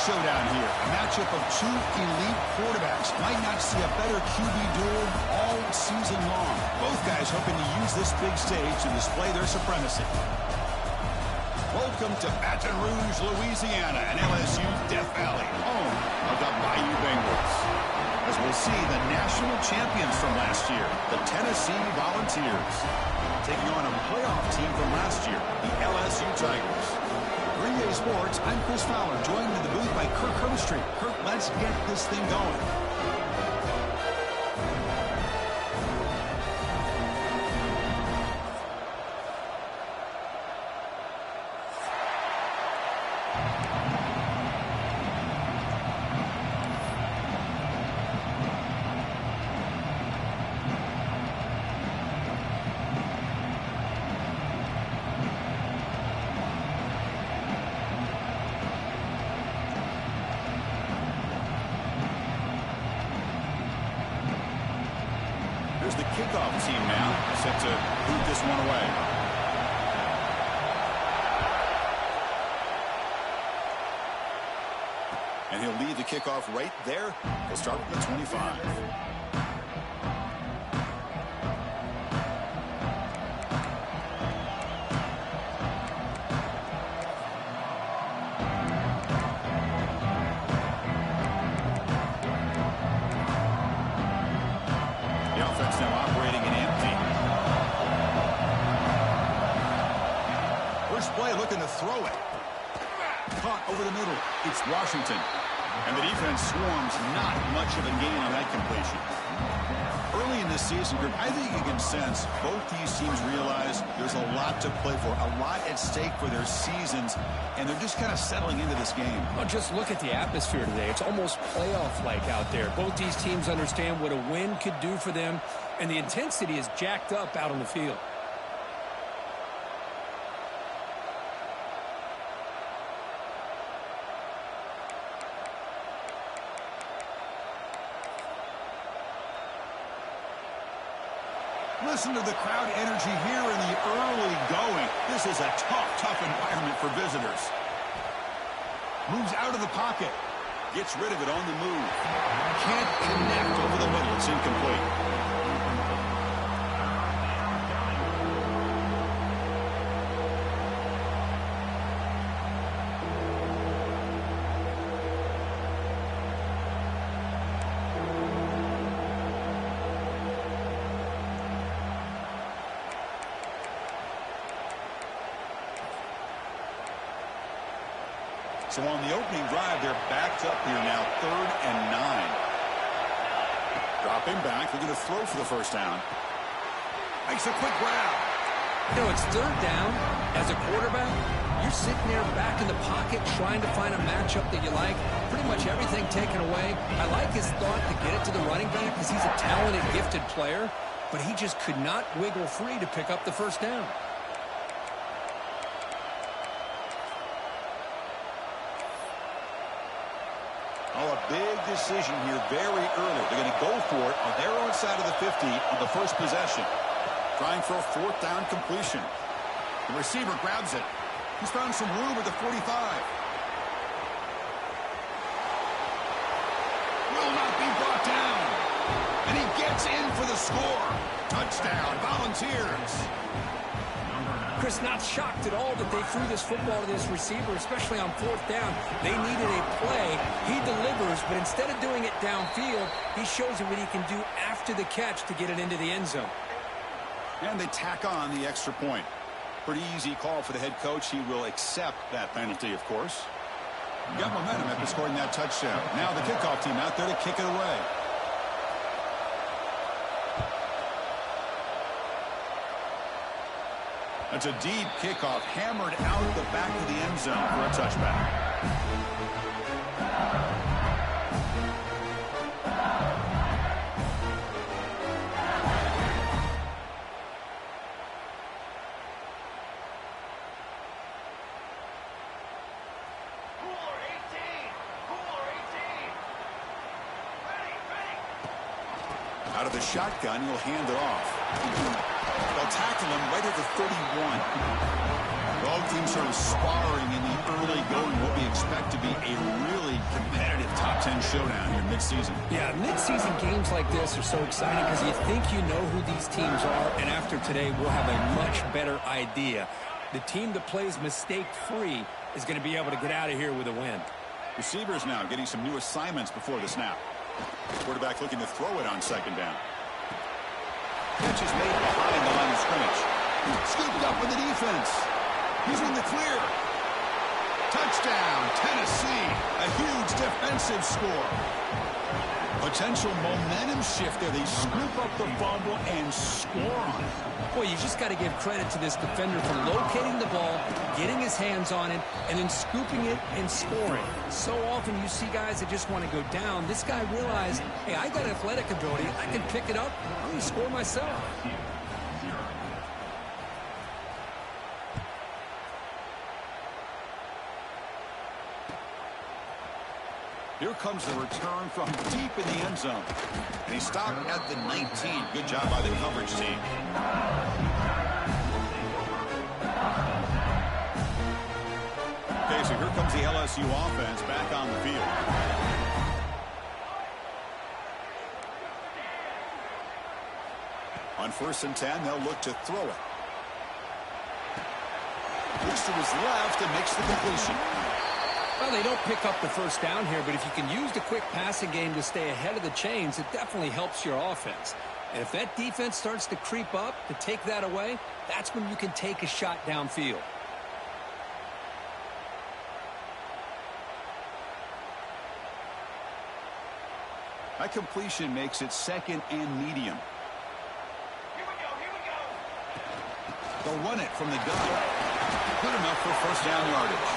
showdown here. A matchup of two elite quarterbacks. Might not see a better QB duel all season long. Both guys hoping to use this big stage to display their supremacy. Welcome to Baton Rouge, Louisiana, and LSU's Death Valley, home of the Bayou Bengals. As we'll see, the national champions from last year, the Tennessee Volunteers, taking on a playoff team from last year, the LSU Tigers. Green Day Sports, I'm Chris Fowler, joined in the booth by Kirk Herbstreit. Kirk, let's get this thing going. The kickoff team now set to boot this one away. And he'll lead the kickoff right there. He'll start with the 25. Now operating in empty. First play looking to throw it. Caught over the middle. It's Washington. And the defense swarms, not much of a gain on that completion. Early in this season group, I think you can sense both these teams realize there's a lot to play for, a lot at stake for their seasons, and they're just kind of settling into this game. Well, just look at the atmosphere today. It's almost playoff-like out there. Both these teams understand what a win could do for them, and the intensity is jacked up out on the field. Listen to the crowd energy here in the early going. This is a tough environment for visitors. Moves out of the pocket. Gets rid of it on the move. Can't connect over the middle. It's incomplete. So on the opening drive, they're backed up here now, 3rd and 9. Dropping back, looking to throw for the first down. Makes a quick grab. You know, it's 3rd down. As a quarterback, you're sitting there back in the pocket trying to find a matchup that you like. Pretty much everything taken away. I like his thought to get it to the running back because he's a talented, gifted player, but he just could not wiggle free to pick up the first down. Oh, a big decision here very early. They're going to go for it on their own side of the 50 on the first possession. Trying for a 4th down completion. The receiver grabs it. He's found some room at the 45. Will not be brought down. And he gets in for the score. Touchdown, Volunteers. Chris, not shocked at all that they threw this football to this receiver, especially on 4th down. They needed a play. He delivers, but instead of doing it downfield, he shows you what he can do after the catch to get it into the end zone. And they tack on the extra point. Pretty easy call for the head coach. He will accept that penalty, of course. Got momentum after scoring that touchdown. Now the kickoff team out there to kick it away. That's a deep kickoff, hammered out the back of the end zone for a touchback. Out of of the shotgun. He'll hand it off. They'll tackle him right at the 31. Both teams sort of sparring in the early going, what we expect to be a really competitive top 10 showdown here mid-season. Yeah, mid-season games like this are so exciting because you think you know who these teams are, and after today we'll have a much better idea. The team that plays mistake-free is going to be able to get out of here with a win. Receivers now getting some new assignments before the snap. Quarterback looking to throw it on second down. Catch is made behind the line of scrimmage. Scooped up with the defense. He's in the clear. Touchdown, Tennessee. A huge defensive score. Potential momentum shift there. They scoop up the fumble and score on it. Boy, you just got to give credit to this defender for locating the ball, getting his hands on it, and then scooping it and scoring. So often you see guys that just want to go down. This guy realized, hey, I got athletic ability. I can pick it up. I'm going to score myself. Here comes the return from deep in the end zone. And he stopped at the 19. Good job by the coverage team. Okay, so here comes the LSU offense back on the field. On 1st and 10, they'll look to throw it. Looks to his left and makes the completion. Well, they don't pick up the first down here, but if you can use the quick passing game to stay ahead of the chains, it definitely helps your offense. And if that defense starts to creep up to take that away, that's when you can take a shot downfield. That completion makes it 2nd and medium. Here we go. They'll run it from the gun. Good enough for first down yardage.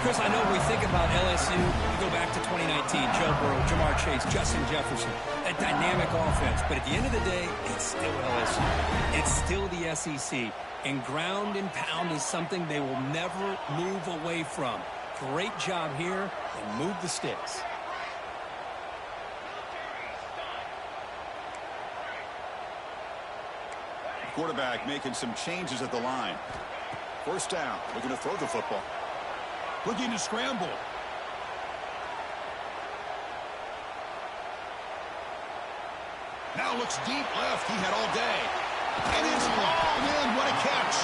Chris, I know when we think about LSU, we go back to 2019, Joe Burrow, Jamar Chase, Justin Jefferson, that dynamic offense. But at the end of the day, it's still LSU. It's still the SEC. And ground and pound is something they will never move away from. Great job here, and move the sticks. Quarterback making some changes at the line. First down, looking to throw the football. Looking to scramble. Now looks deep left. He had all day. And it's hauled in. What a catch.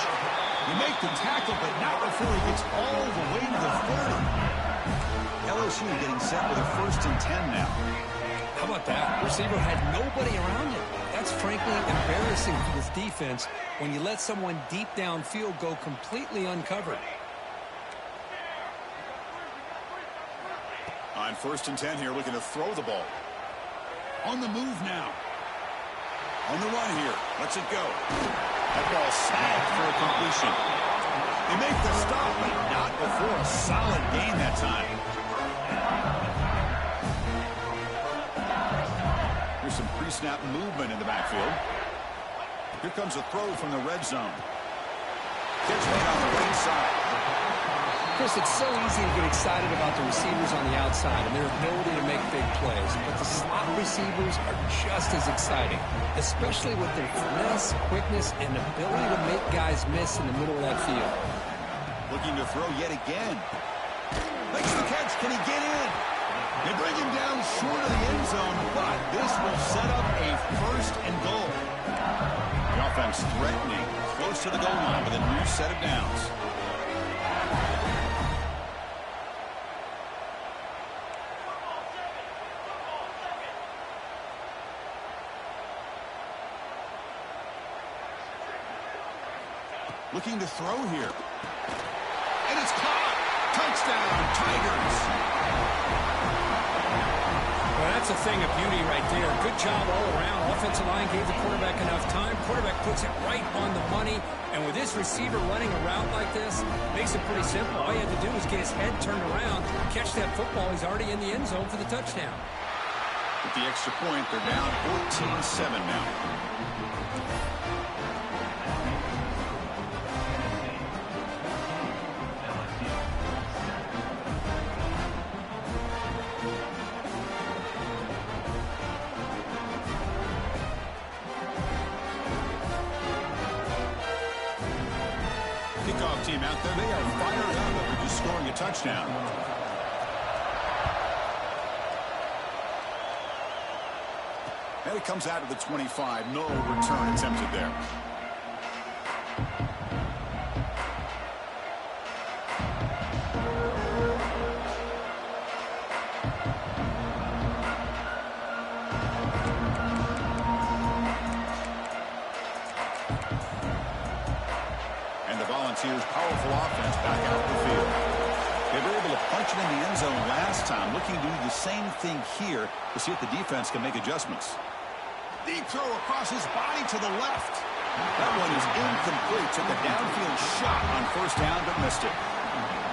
You make the tackle, but not before he gets all the way to the 30. LSU getting set with a 1st and 10 now. How about that? Receiver had nobody around him. That's frankly embarrassing for this defense when you let someone deep downfield go completely uncovered. On 1st and 10 here, looking to throw the ball. On the move now. On the run here. Lets it go. That ball snagged for a completion. They make the stop, but not before a solid gain that time. Here's some pre-snap movement in the backfield. Here comes a throw from the red zone. Catch made on the right side. Chris, it's so easy to get excited about the receivers on the outside and their ability to make big plays, but the slot receivers are just as exciting, especially with their finesse, quickness, and ability to make guys miss in the middle of that field. Looking to throw yet again. Makes the catch. Can he get in? They bring him down short of the end zone, but this will set up a 1st and goal. The offense threatening, close to the goal line with a new set of downs. Looking to throw here. And it's caught. Touchdown, Tigers. Well, that's a thing of beauty right there. Good job all around. Offensive line gave the quarterback enough time. Quarterback puts it right on the money. And with this receiver running a route like this, makes it pretty simple. All you have to do is get his head turned around, catch that football. He's already in the end zone for the touchdown. With the extra point, they're down 14-7 now. team out there. They are fired up after just scoring a touchdown. And it comes out of the 25. No return attempted there. Volunteers' powerful offense back out of the field. They were able to punch it in the end zone last time, looking to do the same thing here to see if the defense can make adjustments. Deep throw across his body to the left. That one is incomplete. Took a downfield shot on first down, but missed it.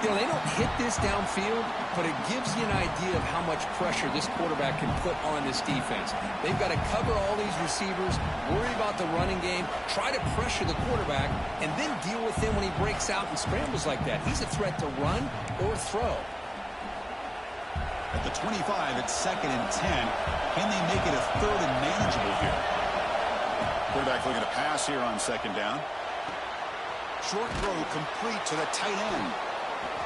You know, they don't hit this downfield, but it gives you an idea of how much pressure this quarterback can put on this defense. They've got to cover all these receivers, worry about the running game, try to pressure the quarterback, and then deal with him when he breaks out and scrambles like that. He's a threat to run or throw. At the 25, it's 2nd and 10. Can they make it a 3rd and manageable here? Quarterback looking to pass here on 2nd down. Short throw complete to the tight end.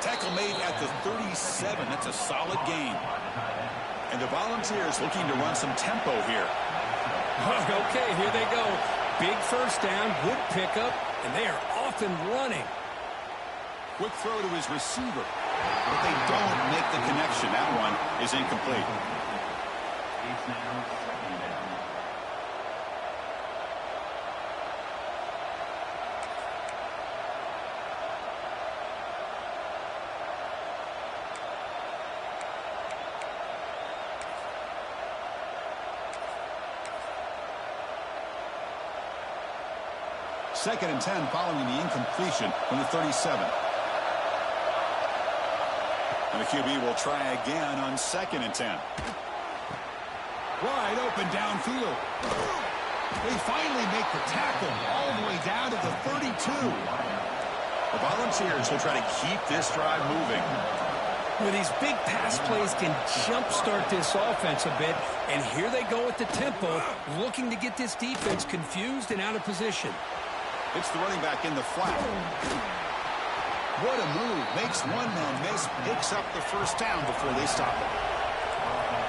Tackle made at the 37. That's a solid gain. And the Volunteers looking to run some tempo here. Okay, here they go. Big first down, good pickup, and they are off and running. Quick throw to his receiver. But they don't make the connection. That one is incomplete. Second and 10 following the incompletion from the 37. And the QB will try again on 2nd and 10. Wide open downfield. They finally make the tackle all the way down to the 32. The Volunteers will try to keep this drive moving. Well, these big pass plays can jumpstart this offense a bit, and here they go at the tempo, looking to get this defense confused and out of position. It's the running back in the flat. What a move. Makes one man miss, picks up the first down before they stop it.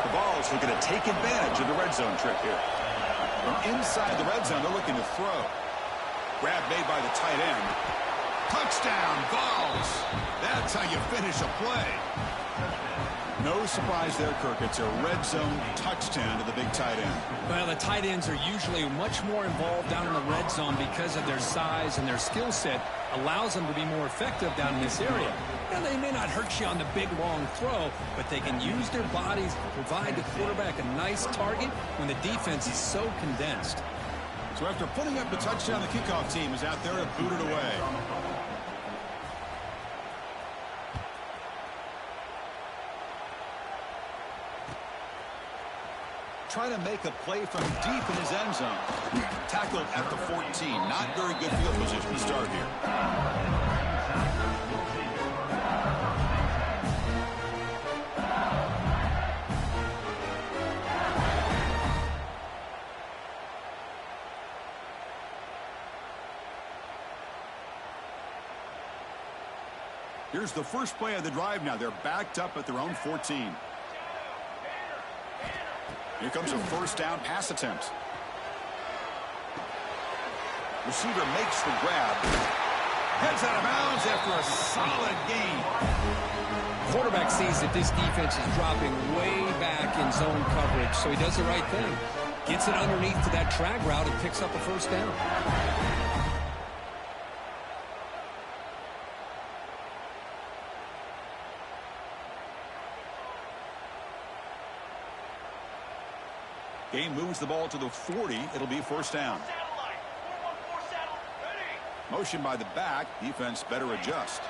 The Vols looking to take advantage of the red zone trip here. From inside the red zone, they're looking to throw. Grab made by the tight end. Touchdown, Vols. That's how you finish a play. No surprise there, Kirk. It's a red zone touchdown to the big tight end. Well, the tight ends are usually much more involved down in the red zone because of their size, and their skill set allows them to be more effective down in this area. Now, they may not hurt you on the big, long throw, but they can use their bodies to provide the quarterback a nice target when the defense is so condensed. So after putting up the touchdown, the kickoff team is out there to boot it away. Trying to make a play from deep in his end zone. Tackled at the 14. Not very good field position to start here. Here's the first play of the drive now. They're backed up at their own 14. Here comes a first down pass attempt. Receiver makes the grab. Heads out of bounds after a solid gain. Quarterback sees that this defense is dropping way back in zone coverage, so he does the right thing. Gets it underneath to that drag route and picks up a first down. Game moves the ball to the 40. It'll be first down. Motion by the back. Defense better adjust.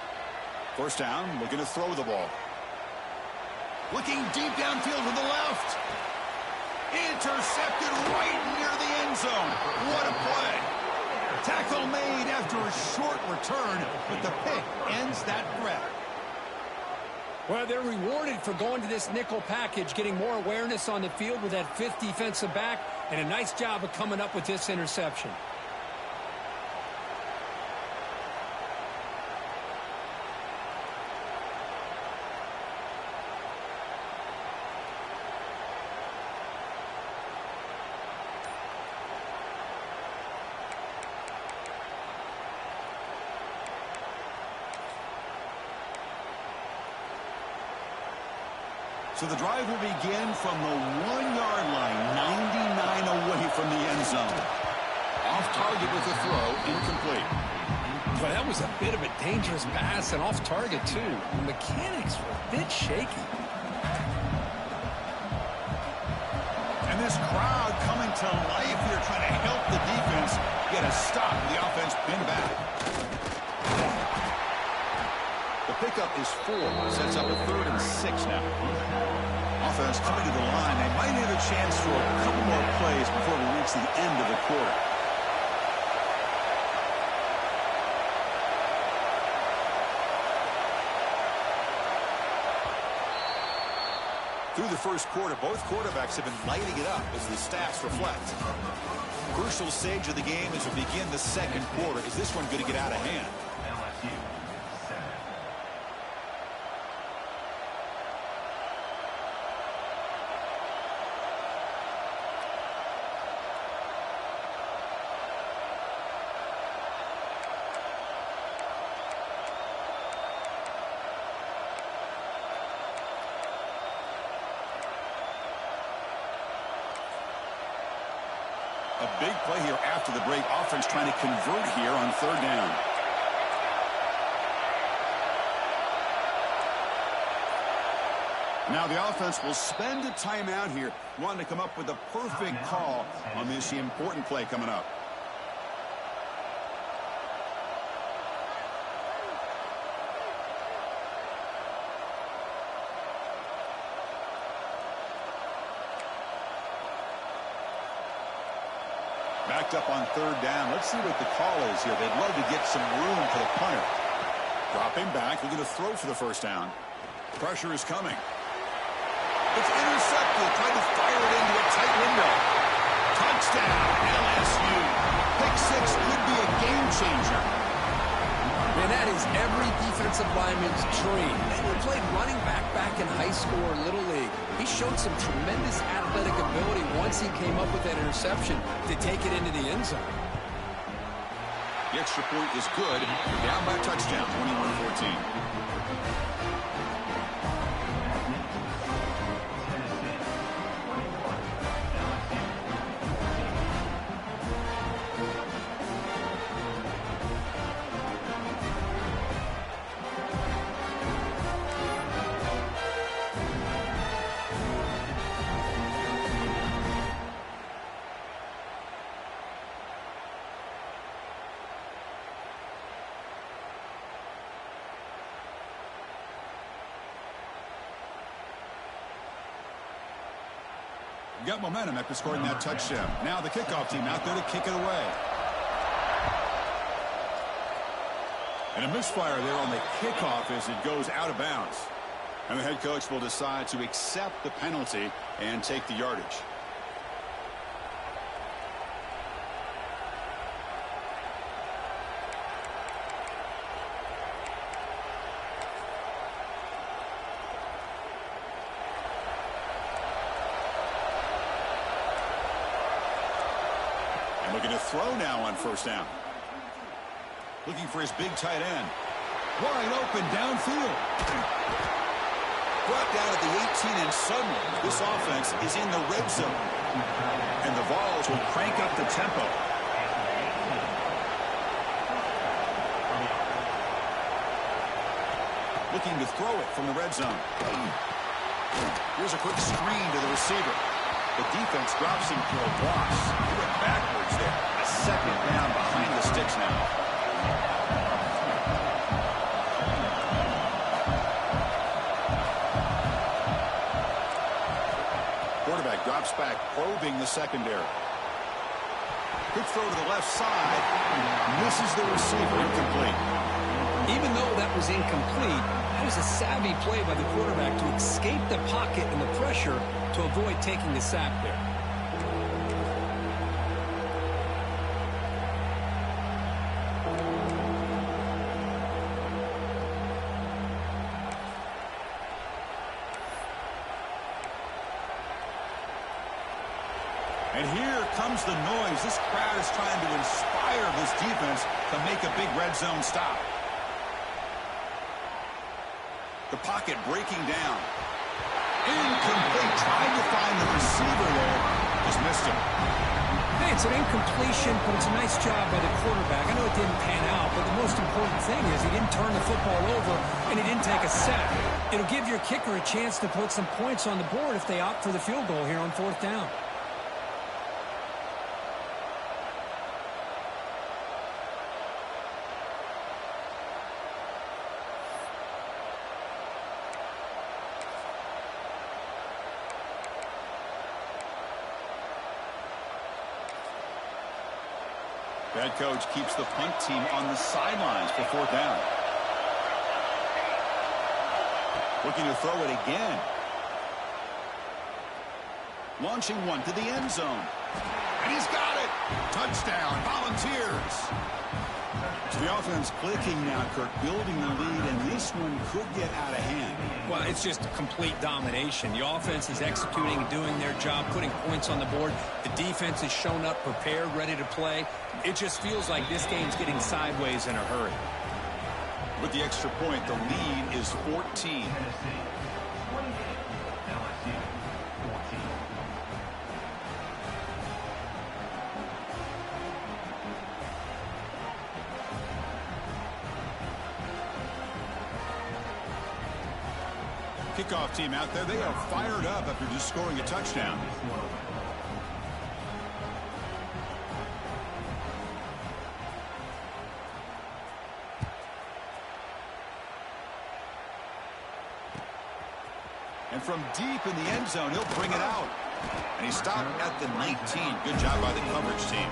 First down, looking to throw the ball. Looking deep downfield to the left. Intercepted right near the end zone. What a play. Tackle made after a short return, but the pick ends that threat. Well, they're rewarded for going to this nickel package, getting more awareness on the field with that 5th defensive back, and a nice job of coming up with this interception. So the drive will begin from the 1-yard line, 99 away from the end zone. Off target with the throw, incomplete. Well, that was a bit of a dangerous pass and off target, too. The mechanics were a bit shaky. And this crowd coming to life here, trying to help the defense get a stop. The offense pinned back. The pickup is 4. Sets up a 3rd and 6 now. Offense coming to the line. They might have a chance for a couple more plays before we reach the end of the quarter. Through the first quarter, both quarterbacks have been lighting it up as the stats reflect. Crucial stage of the game as we begin the second quarter. Is this one going to get out of hand? LSU 7. A big play here after the break. Offense trying to convert here on 3rd down. Now the offense will spend a timeout here, wanting to come up with a perfect call on this important play coming up. Backed up on 3rd down. Let's see what the call is here. They'd love to get some room for the punter. Dropping back. We're going to throw for the 1st down. Pressure is coming. It's intercepted. Trying to fire it into a tight window. Touchdown, LSU. Pick 6 could be a game changer. Man, that is every defensive lineman's dream. Maybe played running back in high school or Little League. He showed some tremendous athletic ability once he came up with that interception to take it into the end zone. The extra point is good. Down by touchdown, 21-14. Got momentum after scoring that touchdown. Now the kickoff team out there to kick it away. And a misfire there on the kickoff as it goes out of bounds. And the head coach will decide to accept the penalty and take the yardage. Looking to throw now on 1st down. Looking for his big tight end. Wide open downfield. Brought down at the 18, and suddenly this offense is in the red zone. And the Vols will crank up the tempo. Looking to throw it from the red zone. Here's a quick screen to the receiver. The defense drops him for a loss. He went backwards there. A 2nd down behind the sticks now. Quarterback drops back, probing the secondary. Quick throw to the left side. Misses the receiver. Incomplete. Even though that was incomplete, that was a savvy play by the quarterback to escape the pocket and the pressure to avoid taking the sack there. And here comes the noise. This crowd is trying to inspire this defense to make a big red zone stop. The pocket breaking down. Incomplete. Tried to find the receiver there. Just missed him. Hey, it's an incompletion, but it's a nice job by the quarterback. I know it didn't pan out, but the most important thing is he didn't turn the football over and he didn't take a sack. It'll give your kicker a chance to put some points on the board if they opt for the field goal here on 4th down. Head coach keeps the punt team on the sidelines for 4th down. Looking to throw it again. Launching one to the end zone. And he's got it. Touchdown, Volunteers. So the offense clicking now, Kirk, building the lead, and this one could get out of hand. Well, it's just complete domination. The offense is executing and doing their job, putting points on the board. The defense has shown up, prepared, ready to play. It just feels like this game's getting sideways in a hurry. With the extra point, the lead is 14. Tennessee 28, LSU 14. Kickoff team out there. They are fired up after just scoring a touchdown. And from deep in the end zone, he'll bring it out. And he stopped at the 19. Good job by the coverage team.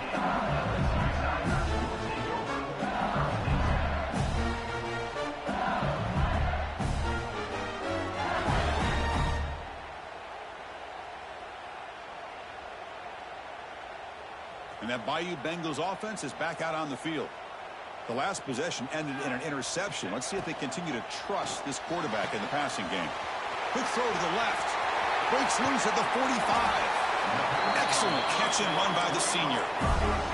And that Bayou Bengals offense is back out on the field. The last possession ended in an interception. Let's see if they continue to trust this quarterback in the passing game. Quick throw to the left. Breaks loose at the 45. Excellent catch and run by the senior.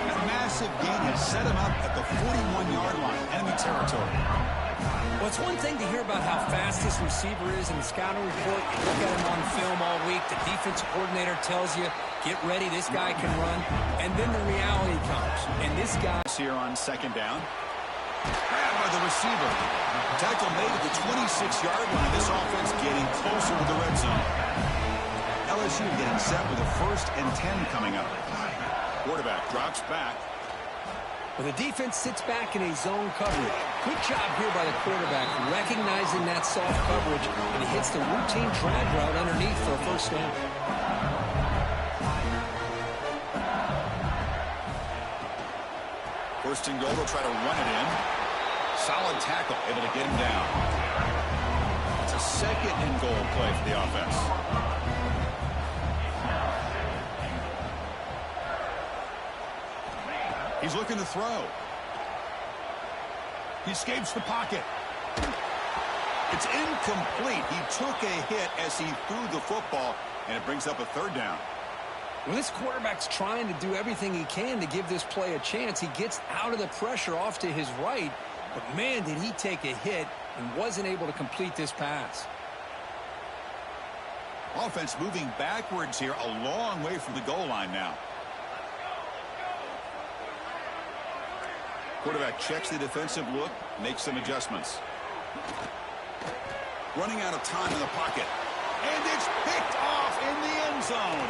That massive gain has set him up at the 41-yard line, enemy territory. Well, it's one thing to hear about how fast this receiver is in the scouting report. You look at him on film all week. The defensive coordinator tells you, get ready, this guy can run. And then the reality comes. And this guy here on 2nd down. Grabbed by the receiver. Tackle made at the 26-yard line. This offense getting closer to the red zone. LSU getting set with a 1st and 10 coming up. Quarterback drops back. Well, the defense sits back in a zone coverage. Good job here by the quarterback, recognizing that soft coverage, and he hits the routine drag route underneath for a 1st down. First and goal, they'll try to run it in. Solid tackle, able to get him down. It's a 2nd and goal play for the offense. He's looking to throw. He escapes the pocket. It's incomplete. He took a hit as he threw the football, and it brings up a 3rd down. Well, this quarterback's trying to do everything he can to give this play a chance. He gets out of the pressure off to his right, but man, did he take a hit and wasn't able to complete this pass. Offense moving backwards here, a long way from the goal line now. Quarterback checks the defensive look, makes some adjustments. Running out of time in the pocket. And it's picked off in the end zone.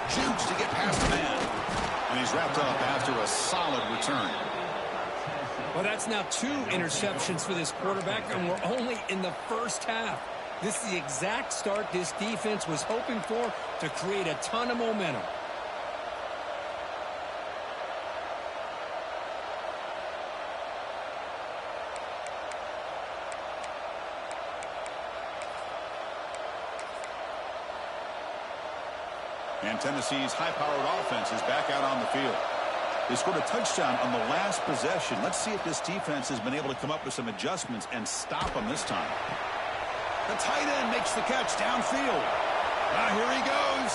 Shoots to get past the man. And he's wrapped up after a solid return. Well, that's now 2 interceptions for this quarterback, and we're only in the 1st half. This is the exact start this defense was hoping for to create a ton of momentum. And Tennessee's high-powered offense is back out on the field. They scored a touchdown on the last possession. Let's see if this defense has been able to come up with some adjustments and stop them this time. The tight end makes the catch downfield. Here he goes.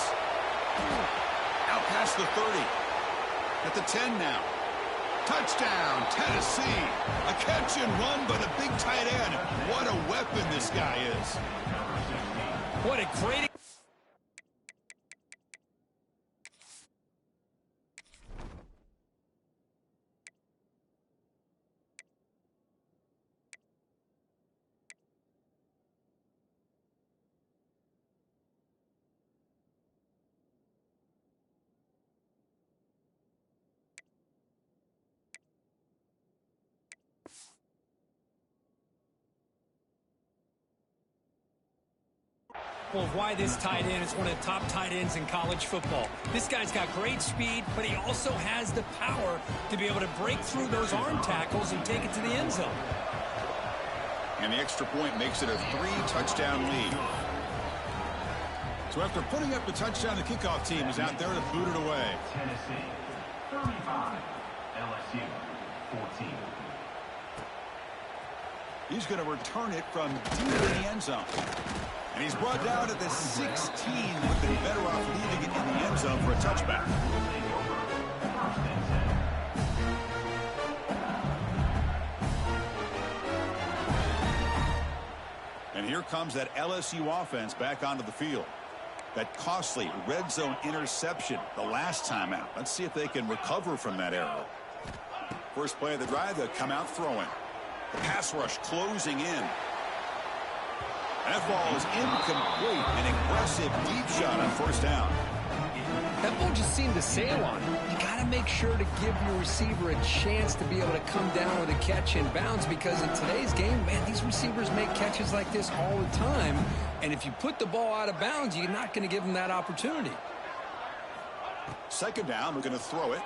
Out past the 30. At the 10 now. Touchdown, Tennessee. A catch and run by the big tight end. What a weapon this guy is. What a great... of why this tight end is one of the top tight ends in college football. This guy's got great speed, but he also has the power to be able to break through those arm tackles and take it to the end zone. And the extra point makes it a 3-touchdown lead. So after putting up the touchdown, the kickoff team is out there to boot it away. Tennessee 35, LSU 14. He's going to return it from deep in the end zone. And he's brought down at the 16. Would have been better off leaving it in the end zone for a touchback. And here comes that LSU offense back onto the field. That costly red zone interception the last time out. Let's see if they can recover from that error. First play of the drive, they'll come out throwing. The pass rush closing in. That ball is incomplete. An aggressive deep shot on first down. That ball just seemed to sail on him. You got to make sure to give your receiver a chance to be able to come down with a catch in bounds, because in today's game, man, these receivers make catches like this all the time. And if you put the ball out of bounds, you're not going to give them that opportunity. Second down, we're going to throw it.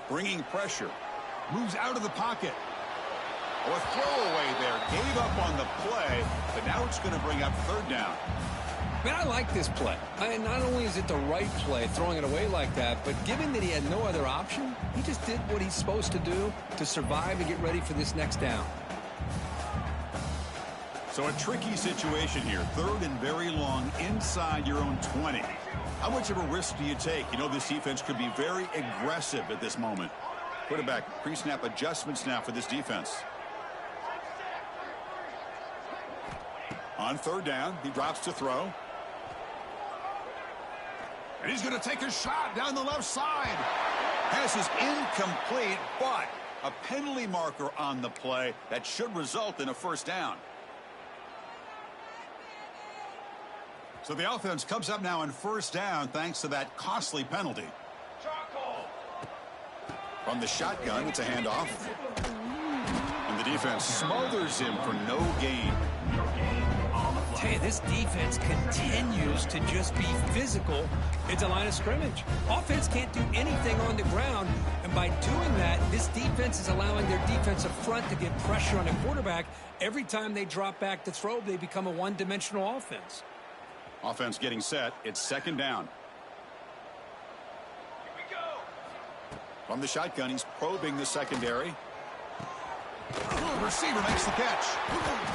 Bringing pressure. Moves out of the pocket. Oh, a throwaway there. Gave up on the play, but now it's going to bring up third down. Man, I like this play. Not only is it the right play, throwing it away like that, but given that he had no other option, he just did what he's supposed to do to survive and get ready for this next down. So a tricky situation here. Third and very long inside your own 20. How much of a risk do you take? You know, this defense could be very aggressive at this moment. Quarterback pre-snap adjustments now for this defense. On third down, he drops to throw. And he's going to take a shot down the left side. Pass is incomplete, but a penalty marker on the play that should result in a first down. So the offense comes up now on first down thanks to that costly penalty. From the shotgun, it's a handoff. And the defense smothers him for no gain. Tell you, this defense continues to just be physical at the line of scrimmage. Offense can't do anything on the ground, and by doing that, this defense is allowing their defensive front to get pressure on the quarterback. Every time they drop back to throw, they become a one-dimensional offense. Offense getting set. It's second down. Here we go. From the shotgun, he's probing the secondary. The receiver makes the catch.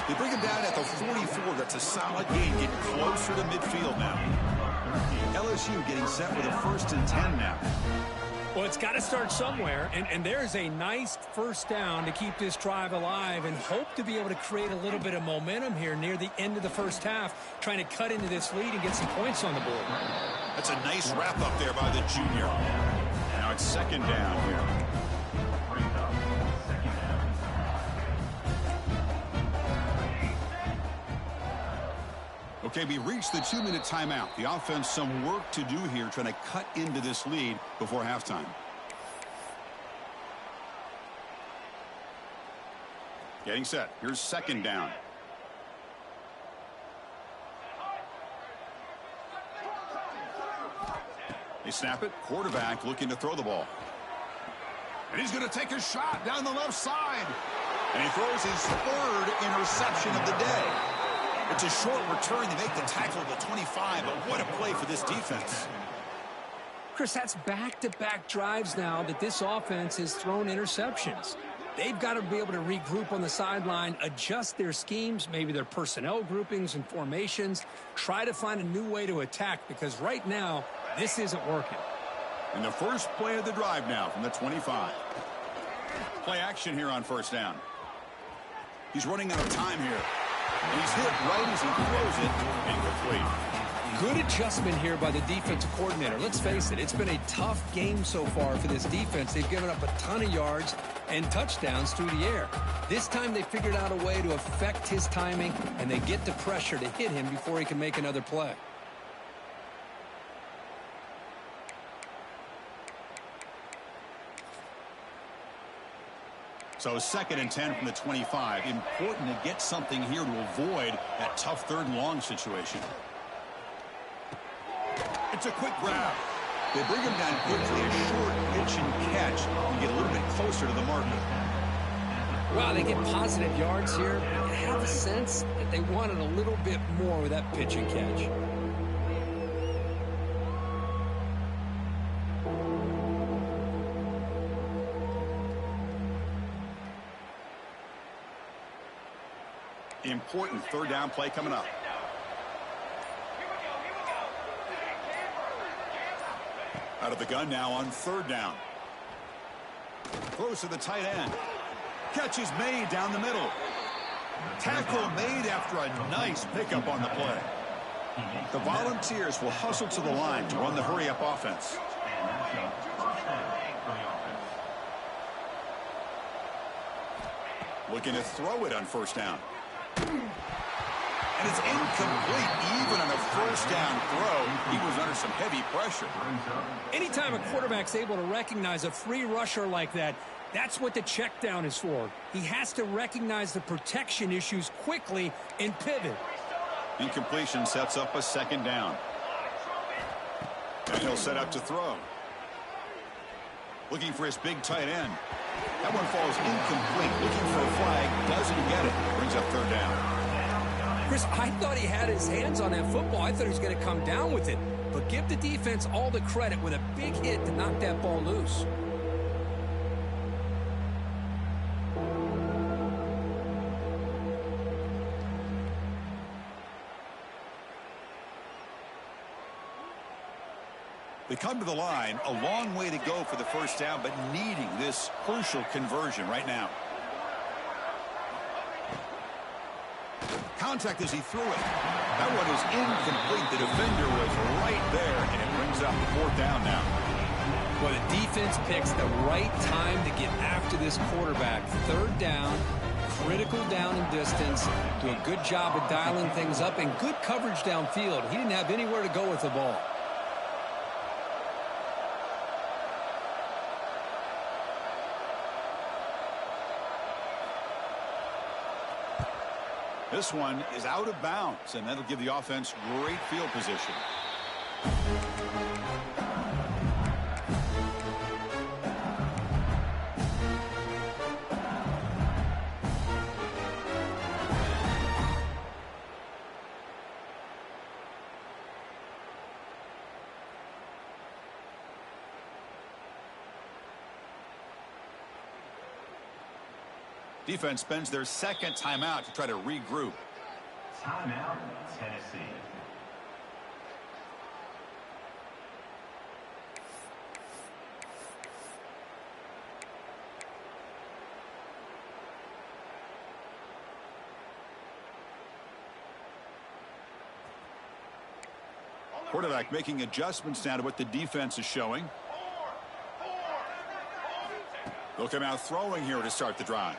They bring him down at the 44. That's a solid gain. Getting closer to midfield now. LSU getting set with a 1st and 10 now. Well, it's got to start somewhere, and there's a nice first down to keep this drive alive and hope to be able to create a little bit of momentum here near the end of the first half, trying to cut into this lead and get some points on the board. That's a nice wrap up there by the junior. Now it's second down here. Okay, we reached the 2-minute timeout. The offense some work to do here, trying to cut into this lead before halftime. Getting set. Here's second down. They snap it. Quarterback looking to throw the ball. And he's going to take a shot down the left side. And he throws his 3rd interception of the day. It's a short return. They make the tackle at the 25, but what a play for this defense. Chris, that's back-to-back drives now that this offense has thrown interceptions. They've got to be able to regroup on the sideline, adjust their schemes, maybe their personnel groupings and formations, try to find a new way to attack, because right now, this isn't working. And the first play of the drive now from the 25. Play action here on first down. He's running out of time here. And he's hit right as he throws it, incomplete. Good adjustment here by the defensive coordinator. Let's face it, it's been a tough game so far for this defense. They've given up a ton of yards and touchdowns through the air. This time they figured out a way to affect his timing, and they get the pressure to hit him before he can make another play. So 2nd and 10 from the 25. Important to get something here to avoid that tough 3rd and long situation. It's a quick grab. They bring him down quickly, a short pitch and catch, and get a little bit closer to the marker. Wow, they get positive yards here. I have the sense that they wanted a little bit more with that pitch and catch. Important 3rd down play coming up. Out of the gun now on 3rd down. Throws to the tight end. Catch is made down the middle. Tackle made after a nice pickup on the play. The Volunteers will hustle to the line to run the hurry-up offense. Looking to throw it on 1st down. And it's incomplete. Even on a 1st down throw, he was under some heavy pressure. Anytime a quarterback's able to recognize a free rusher like that, that's what the check down is for. He has to recognize the protection issues quickly and pivot. Incompletion sets up a 2nd down. And he'll set up to throw. Looking for his big tight end. That one falls incomplete. Looking for a flag. Doesn't get it. Brings up 3rd down. Chris, I thought he had his hands on that football. I thought he was going to come down with it. But give the defense all the credit with a big hit to knock that ball loose. They come to the line, a long way to go for the 1st down, but needing this crucial conversion right now. Contact as he threw it. That one is incomplete. The defender was right there, and it brings up 4th down now. Well, the defense picks the right time to get after this quarterback. 3rd down, critical down and distance. Do a good job of dialing things up, and good coverage downfield. He didn't have anywhere to go with the ball. This one is out of bounds, and that'll give the offense great field position. Defense spends their 2nd timeout to try to regroup. Timeout, Tennessee. Quarterback making adjustments now to what the defense is showing. They'll come out throwing here to start the drive.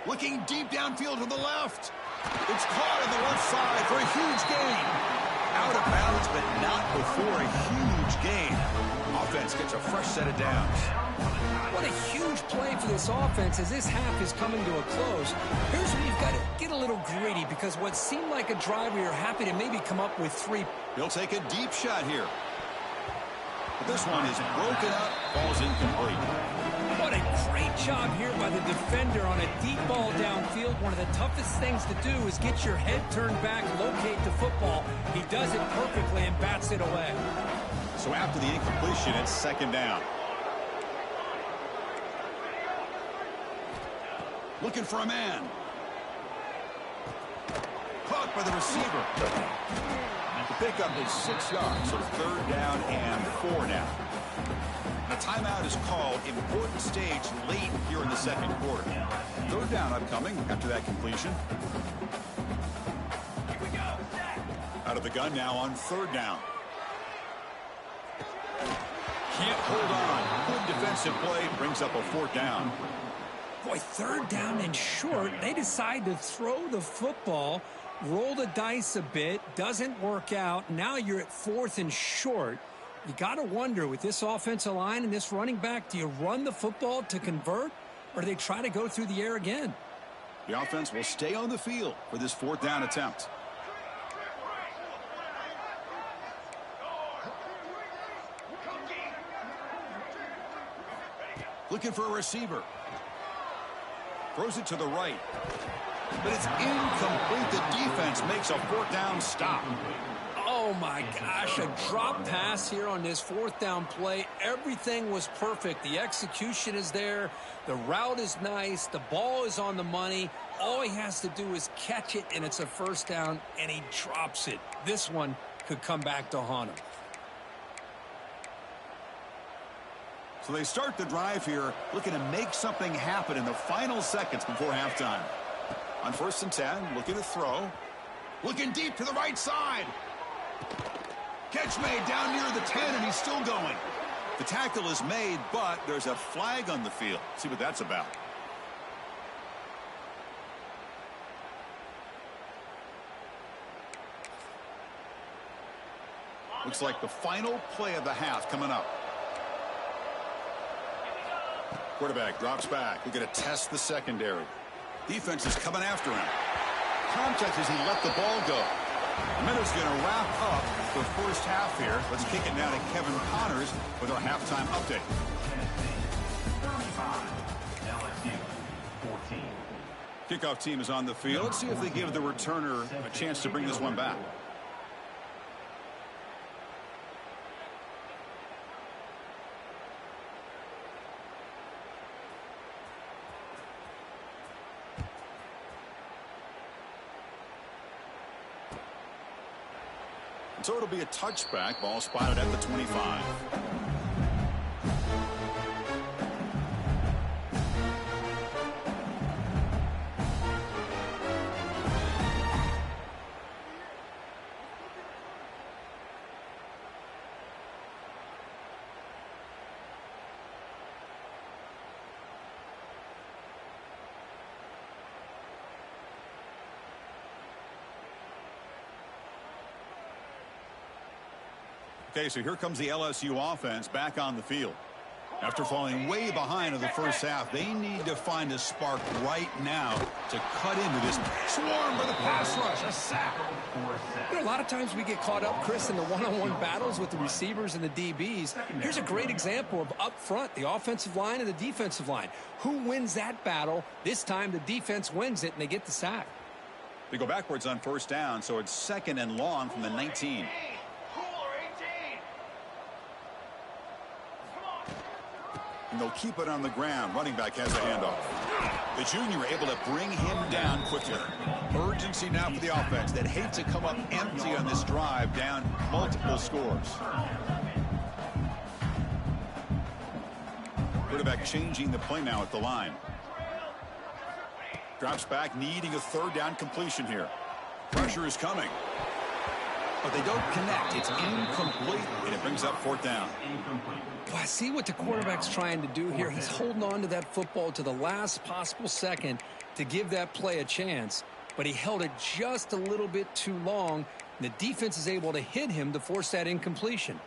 Looking deep downfield to the left. It's caught on the left side for a huge gain. Out of bounds, but not before a huge gain. Offense gets a fresh set of downs. What a huge play for this offense as this half is coming to a close. Here's where you've got to get a little greedy, because what seemed like a drive where you're happy to maybe come up with 3. He'll take a deep shot here. But this one is broken up, falls incomplete. What a great job here by the defender on a deep ball downfield. One of the toughest things to do is get your head turned back, locate the football. He does it perfectly and bats it away. So after the incompletion, it's 2nd down. Looking for a man. Caught by the receiver. The pickup is 6 yards, so 3rd down and 4 now. A timeout is called. Important stage late here in the second quarter. Third down upcoming after that completion. Out of the gun now on third down. Can't hold on. Good defensive play brings up a fourth down. Boy, third down and short. They decide to throw the football, roll the dice a bit, doesn't work out. Now you're at fourth and short. You got to wonder, with this offensive line and this running back, do you run the football to convert, or do they try to go through the air again? The offense will stay on the field for this fourth down attempt. Looking for a receiver. Throws it to the right. But it's incomplete. The defense makes a fourth down stop. Oh, my gosh, a drop pass here on this fourth down play. Everything was perfect. The execution is there. The route is nice. The ball is on the money. All he has to do is catch it, and it's a first down, and he drops it. This one could come back to haunt him. So they start the drive here, looking to make something happen in the final seconds before halftime. On 1st and 10, looking to throw. Looking deep to the right side. Catch made down near the 10, and he's still going. The tackle is made, but there's a flag on the field. See what that's about. Looks like the final play of the half coming up. Quarterback drops back. We're going to test the secondary. Defense is coming after him. Contact as he let the ball go. A minute's going to wrap up the first half here. Let's kick it now to Kevin Connors with our halftime update. LSU 14. Kickoff team is on the field. Let's see if they give the returner a chance to bring this one back. So it'll be a touchback. Ball spotted at the 25. Okay, so here comes the LSU offense back on the field. After falling way behind in the first half, they need to find a spark right now to cut into this swarm for the pass rush. A sack. You know, a lot of times we get caught up, Chris, in the one-on-one battles with the receivers and the DBs. Here's a great example of up front, the offensive line and the defensive line. Who wins that battle? This time the defense wins it, and they get the sack. They go backwards on first down, so it's 2nd and long from the 19. And they'll keep it on the ground. Running back has the handoff. The junior able to bring him down quickly. Urgency now for the offense that hate to come up empty on this drive, down multiple scores. Quarterback changing the play now at the line. Drops back, needing a third down completion here. Pressure is coming. But they don't connect. It's incomplete, and it brings up fourth down. Well, I see what the quarterback's trying to do here. He's holding on to that football to the last possible second to give that play a chance. But he held it just a little bit too long. And the defense is able to hit him to force that incompletion.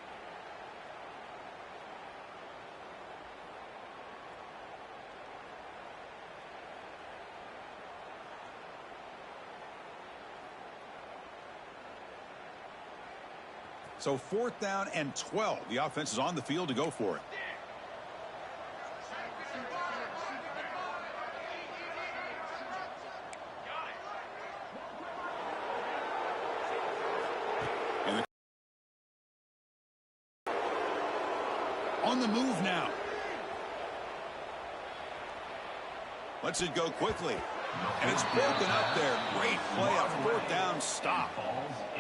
So 4th down and 12. The offense is on the field to go for it. And on the move now. Lets it go quickly. And it's broken up there. Great play, a fourth down stop.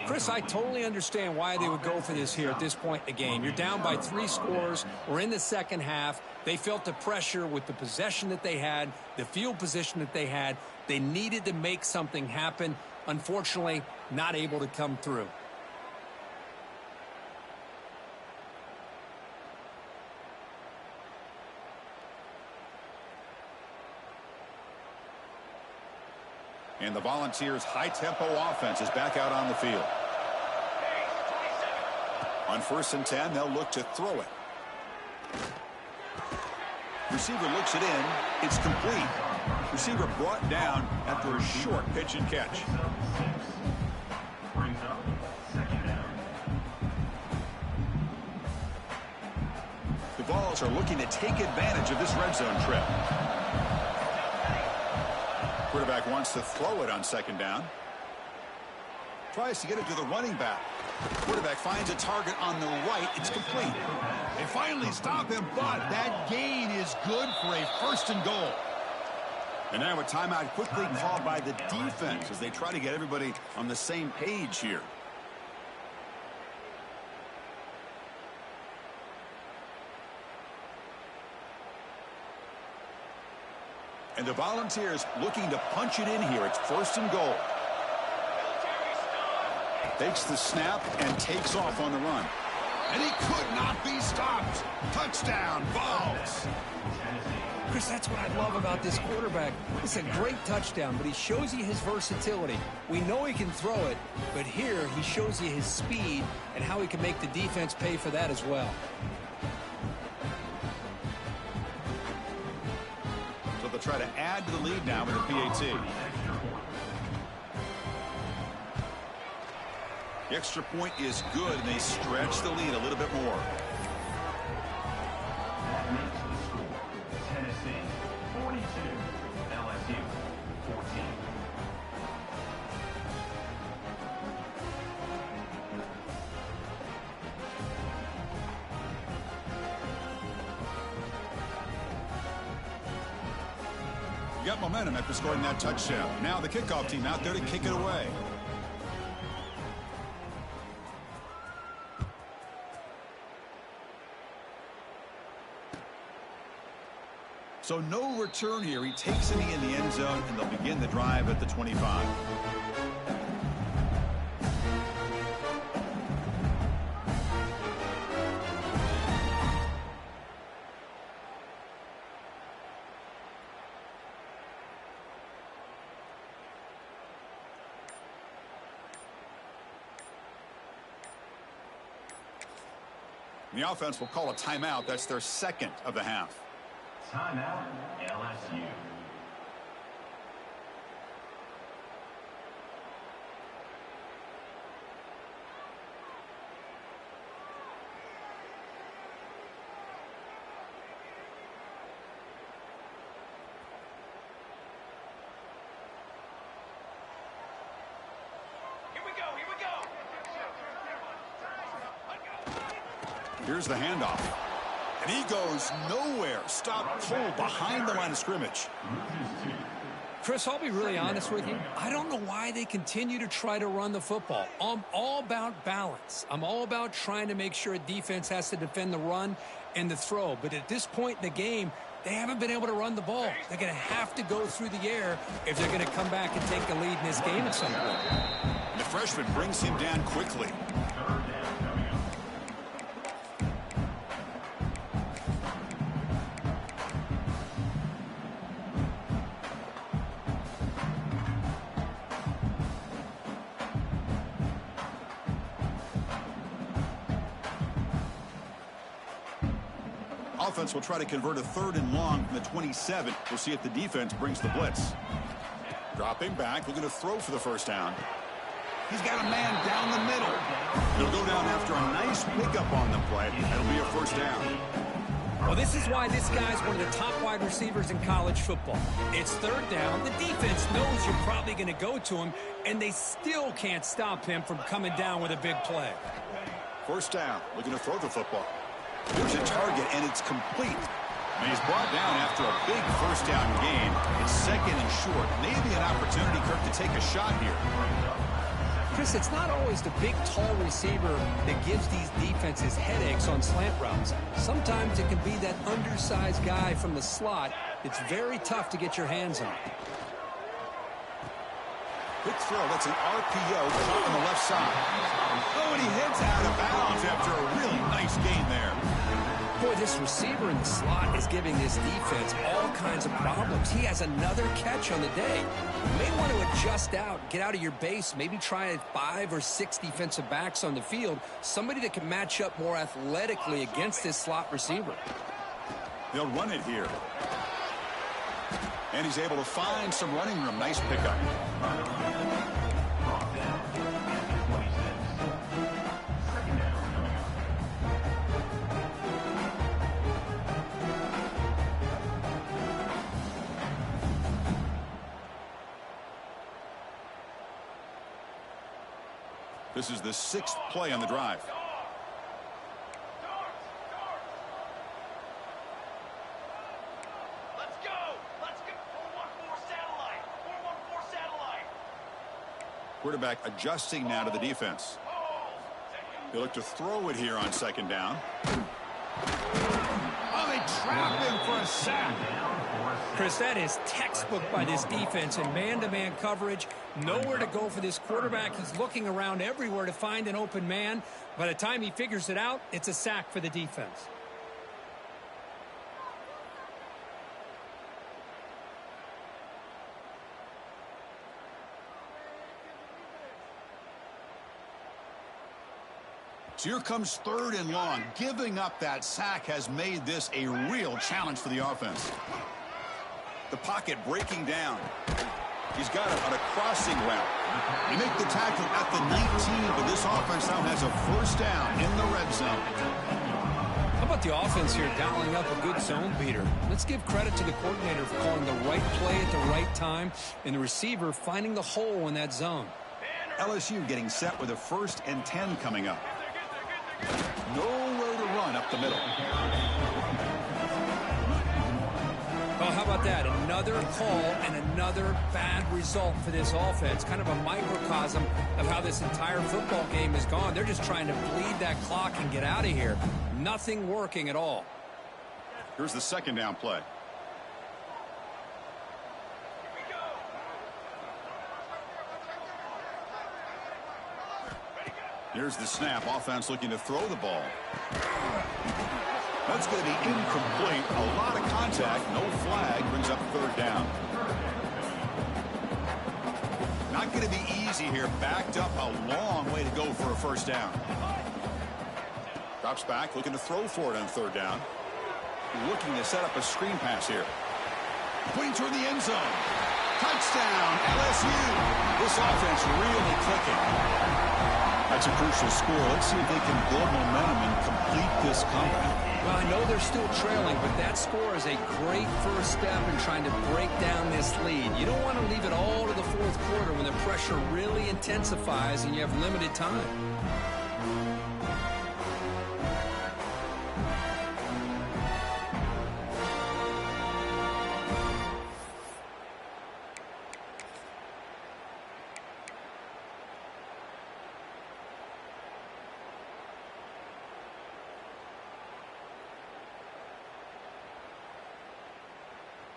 Chris, I totally understand why they would go for this here at this point in the game. You're down by 3 scores. We're in the second half. They felt the pressure with the possession that they had, the field position that they had. They needed to make something happen. Unfortunately, not able to come through. And the Volunteers' high-tempo offense is back out on the field. On 1st and 10, they'll look to throw it. Receiver looks it in. It's complete. Receiver brought down after a short pitch and catch. The Vols are looking to take advantage of this red zone trip. Quarterback wants to throw it on 2nd down. Tries to get it to the running back. Quarterback finds a target on the right. It's complete. They finally stop him, but that gain is good for a 1st and goal. And now a timeout quickly called by the defense as they try to get everybody on the same page here. And the Volunteers looking to punch it in here. It's 1st and goal. Takes the snap and takes off on the run. And he could not be stopped. Touchdown, Vols. Chris, that's what I love about this quarterback. It's a great touchdown, but he shows you his versatility. We know he can throw it, but here he shows you his speed and how he can make the defense pay for that as well. So they'll try to add to the lead now with a PAT. The extra point is good, and they stretch the lead a little bit more. That makes the score Tennessee 42, LSU 14. You got momentum after scoring that touchdown. Now the kickoff team out there to kick it away. So no return here. He takes it in the end zone, and they'll begin the drive at the 25. The offense will call a timeout. That's their 2nd of the half. Timeout, LSU. Here's the handoff. And he goes nowhere. Stop cold behind the line of scrimmage. Chris, I'll be really honest with you. I don't know why they continue to try to run the football. I'm all about balance. I'm all about trying to make sure a defense has to defend the run and the throw. But at this point in the game, they haven't been able to run the ball. They're going to have to go through the air if they're going to come back and take the lead in this game at some point. And the freshman brings him down quickly. Offense will try to convert a 3rd and long from the 27. We'll see if the defense brings the blitz. Dropping back, looking to throw for the 1st down. He's got a man down the middle. He'll go down after a nice pickup on the play. That'll be a 1st down. Well, this is why this guy's one of the top wide receivers in college football. It's 3rd down. The defense knows you're probably going to go to him, and they still can't stop him from coming down with a big play. 1st down, looking to throw the football. There's a target, and it's complete. And he's brought down after a big first down gain. It's second and short. Maybe an opportunity, Kirk, to take a shot here. Chris, it's not always the big, tall receiver that gives these defenses headaches on slant routes. Sometimes it can be that undersized guy from the slot. It's very tough to get your hands on. Quick throw. That's an RPO caught on the left side. Oh, and he hits out of bounds after a really nice gain there. Boy, this receiver in the slot is giving this defense all kinds of problems. He has another catch on the day. You may want to adjust out, get out of your base, maybe try 5 or 6 defensive backs on the field, somebody that can match up more athletically against this slot receiver. They'll run it here. And he's able to find some running room. Nice pickup. This is the 6th play on the drive. Let's go. 4-1-4 satellite. 4-1-4 satellite. Quarterback adjusting now to the defense. They look to throw it here on second down. Oh, they trap him for a sack. Chris, that is textbook by this defense in man-to-man coverage. Nowhere to go for this quarterback. He's looking around everywhere to find an open man. By the time he figures it out, it's a sack for the defense. So here comes 3rd and long. Giving up that sack has made this a real challenge for the offense. The pocket breaking down. He's got it on a crossing route. They make the tackle at the 19, but this offense now has a first down in the red zone. How about the offense here dialing up a good zone beater? Let's give credit to the coordinator for calling the right play at the right time and the receiver finding the hole in that zone. LSU getting set with a 1st and 10 coming up. Nowhere to run up the middle. Well, how about that? Another call and another bad result for this offense. Kind of a microcosm of how this entire football game has gone. They're just trying to bleed that clock and get out of here. Nothing working at all. Here's the 2nd down play. Here's the snap. Offense looking to throw the ball. That's going to be incomplete. A lot of contact. No flag. Brings up 3rd down. Not going to be easy here. Backed up a long way to go for a first down. Drops back. Looking to throw for it on 3rd down. Looking to set up a screen pass here. Putting toward the end zone. Touchdown, LSU. This offense really clicking. That's a crucial score. Let's see if they can build momentum and complete this comeback. Well, I know they're still trailing, but that score is a great first step in trying to break down this lead. You don't want to leave it all to the 4th quarter when the pressure really intensifies and you have limited time.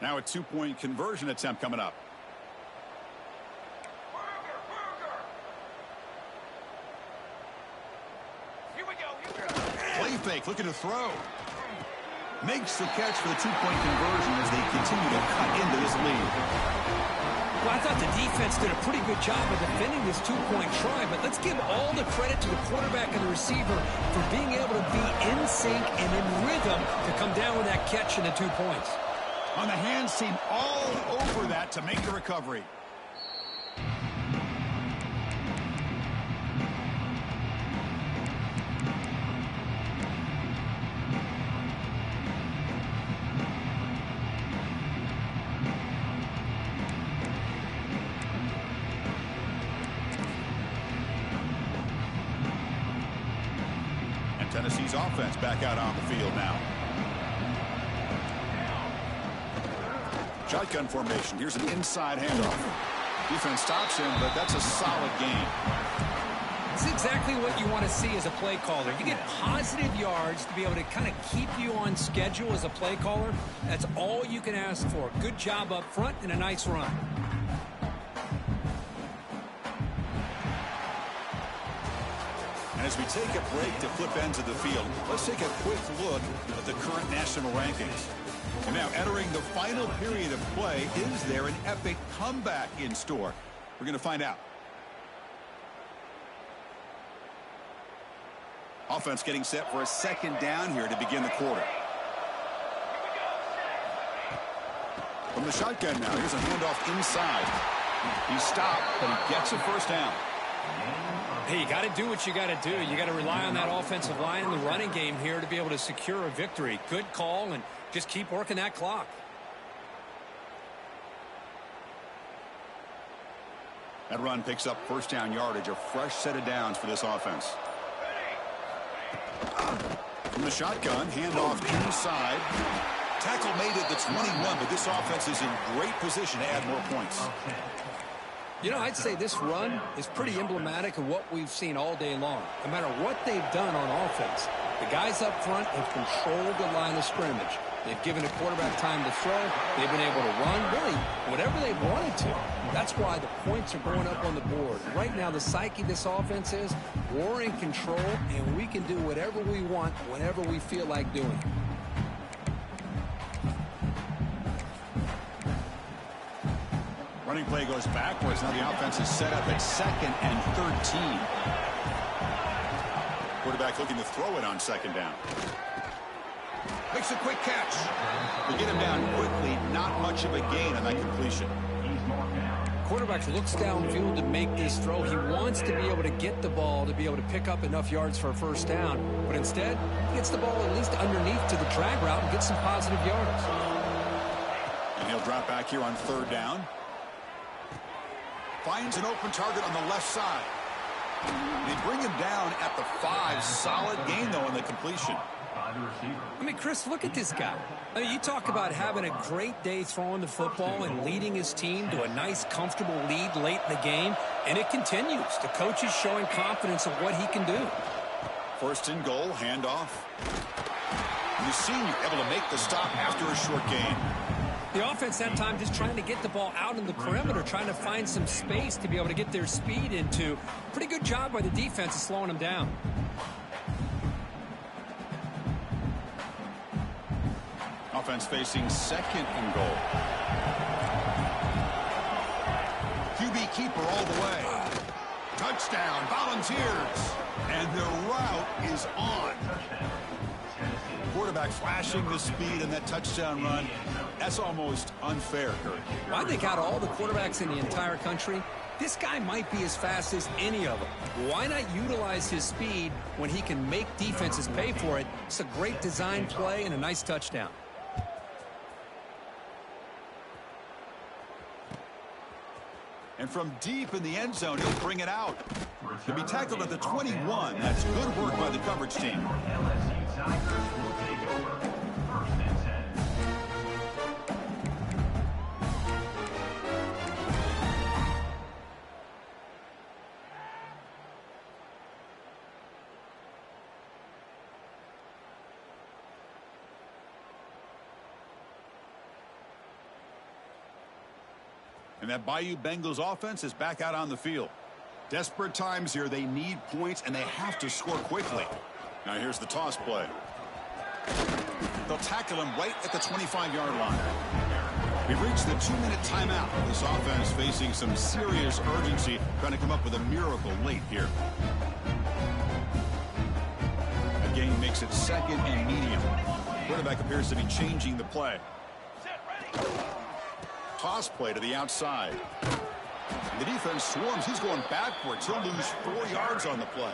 Now a 2-point conversion attempt coming up. Here we go. Play fake, looking to throw. Makes the catch for the 2-point conversion as they continue to cut into this lead. Well, I thought the defense did a pretty good job of defending this 2-point try, but let's give all the credit to the quarterback and the receiver for being able to be in sync and in rhythm to come down with that catch and the 2 points. On the hands team all over that to make the recovery. And Tennessee's offense back out on the field now. Shotgun formation. Here's an inside handoff. Defense stops him, but that's a solid gain. It's exactly what you want to see as a play caller. You get positive yards to be able to kind of keep you on schedule as a play caller. That's all you can ask for. Good job up front and a nice run. And as we take a break to flip ends of the field, let's take a quick look at the current national rankings. And now entering the final period of play, is there an epic comeback in store? We're going to find out. Offense getting set for a second down here to begin the quarter. From the shotgun now, here's a handoff inside. He stopped, but he gets a first down. Hey, you got to do what you got to do. You got to rely on that offensive line in the running game here to be able to secure a victory. Good call, and just keep working that clock. That run picks up first down yardage, a fresh set of downs for this offense. From the shotgun, handoff inside. Tackle made at the 21, but this offense is in great position to add more points. You know, I'd say this run is pretty emblematic of what we've seen all day long. No matter what they've done on offense, the guys up front have controlled the line of scrimmage. They've given the quarterback time to throw. They've been able to run, really, whatever they wanted to. That's why the points are going up on the board. Right now, the psyche of this offense is we're in control, and we can do whatever we want whenever we feel like doing it. Running play goes backwards. Now the offense is set up at 2nd and 13. Quarterback looking to throw it on 2nd down. Makes a quick catch. They get him down quickly. Not much of a gain on that completion. Quarterback looks downfield to make this throw. He wants to be able to get the ball to be able to pick up enough yards for a first down. But instead, he gets the ball at least underneath to the drag route and gets some positive yards. And he'll drop back here on 3rd down. Finds an open target on the left side. They bring him down at the 5. Solid gain, though, in the completion. I mean, Chris, look at this guy. I mean, you talk about having a great day throwing the football and leading his team to a nice, comfortable lead late in the game, and it continues. The coach is showing confidence of what he can do. 1st and goal, handoff. The senior able to make the stop after a short gain. The offense that time just trying to get the ball out in the perimeter, trying to find some space to be able to get their speed into. Pretty good job by the defense of slowing them down. Offense facing 2nd and goal. QB keeper all the way. Touchdown, Volunteers. And the route is on. Quarterback flashing the speed in that touchdown run. That's almost unfair, Kurt. Well, I think out of all the quarterbacks in the entire country, this guy might be as fast as any of them. Why not utilize his speed when he can make defenses pay for it? It's a great design play and a nice touchdown. And from deep in the end zone, he'll bring it out. He'll be tackled at the 21. That's good work by the coverage team. LSU Tigers will take over 1st and 10. And that Bayou Bengals offense is back out on the field. Desperate times here. They need points, and they have to score quickly. Now here's the toss play. They'll tackle him right at the 25-yard line. We've reached the 2-minute timeout. This offense facing some serious urgency, trying to come up with a miracle late here. The game makes it 2nd and medium. Quarterback appears to be changing the play. Set, ready. Toss play to the outside. The defense swarms. He's going backwards. He'll lose 4 yards on the play.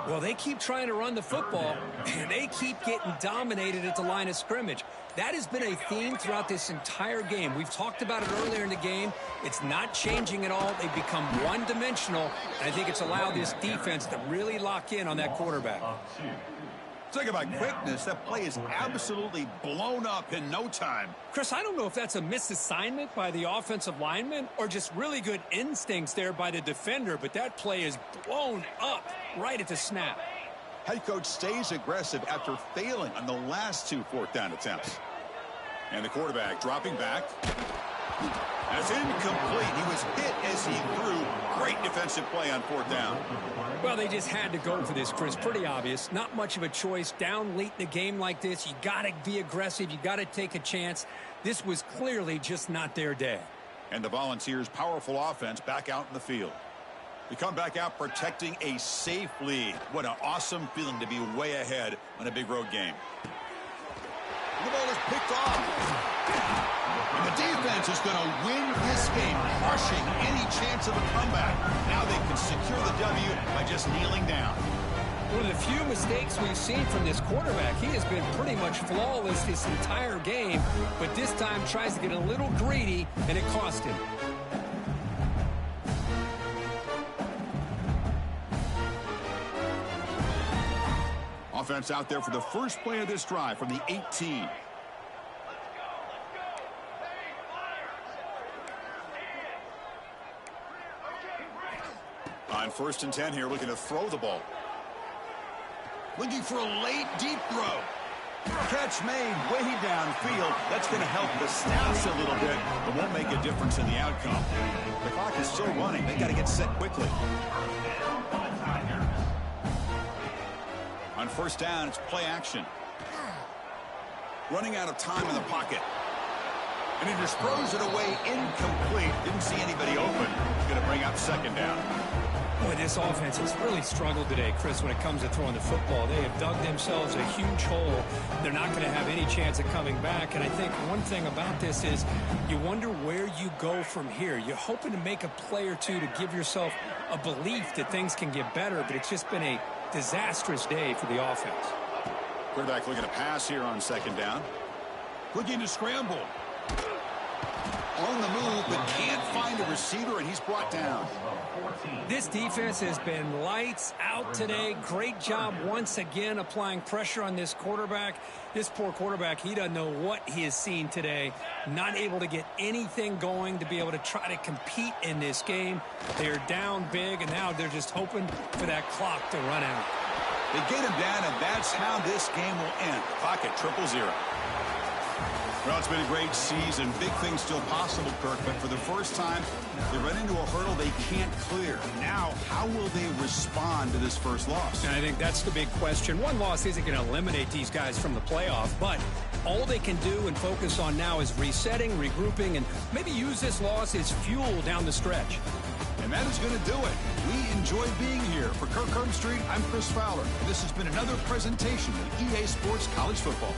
Well, they keep trying to run the football, and they keep getting dominated at the line of scrimmage. That has been a theme throughout this entire game. We've talked about it earlier in the game. It's not changing at all. They've become one-dimensional, and I think it's allowed this defense to really lock in on that quarterback. Talk about quickness. That play is absolutely blown up in no time. Chris, I don't know if that's a misassignment by the offensive lineman or just really good instincts there by the defender, but that play is blown up right at the snap. Head coach stays aggressive after failing on the last 2 4th-down attempts. And the quarterback dropping back. That's incomplete. He was hit as he threw. Great defensive play on 4th down. Well, they just had to go for this, Chris. Pretty obvious. Not much of a choice. Down late in the game like this, you got to be aggressive. You got to take a chance. This was clearly just not their day. And the Volunteers' powerful offense back out in the field. We come back out protecting a safe lead. What an awesome feeling to be way ahead on a big road game. The ball is picked off. And the defense is going to win this game, crushing any chance of a comeback. Now they can secure the W by just kneeling down. One of the few mistakes we've seen from this quarterback. He has been pretty much flawless this entire game, but this time tries to get a little greedy, and it cost him. Offense out there for the first play of this drive from the 18. On 1st and 10 here, looking to throw the ball. Looking for a late, deep throw. Catch made way downfield. That's going to help the Staffs a little bit, but won't make a difference in the outcome. The clock is still running. They got to get set quickly. On 1st down, it's play action. Running out of time in the pocket. And he just throws it away incomplete. Didn't see anybody open. He's going to bring up 2nd down. Boy, this offense has really struggled today, Chris, when it comes to throwing the football. They have dug themselves a huge hole. They're not going to have any chance of coming back. And I think one thing about this is you wonder where you go from here. You're hoping to make a play or two to give yourself a belief that things can get better, but it's just been a disastrous day for the offense. Quarterback looking to pass here on 2nd down. Looking to scramble. On the move, but can't find a receiver, and he's brought down. This defense has been lights out today. Great job once again applying pressure on this quarterback. This poor quarterback, he doesn't know what he has seen today. Not able to get anything going to be able to try to compete in this game. They're down big, and now they're just hoping for that clock to run out. They get him down, and that's how this game will end. Clock at 0-0. Well, it's been a great season. Big things still possible, Kirk, but for the first time, they run into a hurdle they can't clear. Now, how will they respond to this first loss? And I think that's the big question. One loss isn't going to eliminate these guys from the playoff, but all they can do and focus on now is resetting, regrouping, and maybe use this loss as fuel down the stretch. And that is going to do it. We enjoy being here. For Kirk Street, I'm Chris Fowler. This has been another presentation of EA Sports College Football.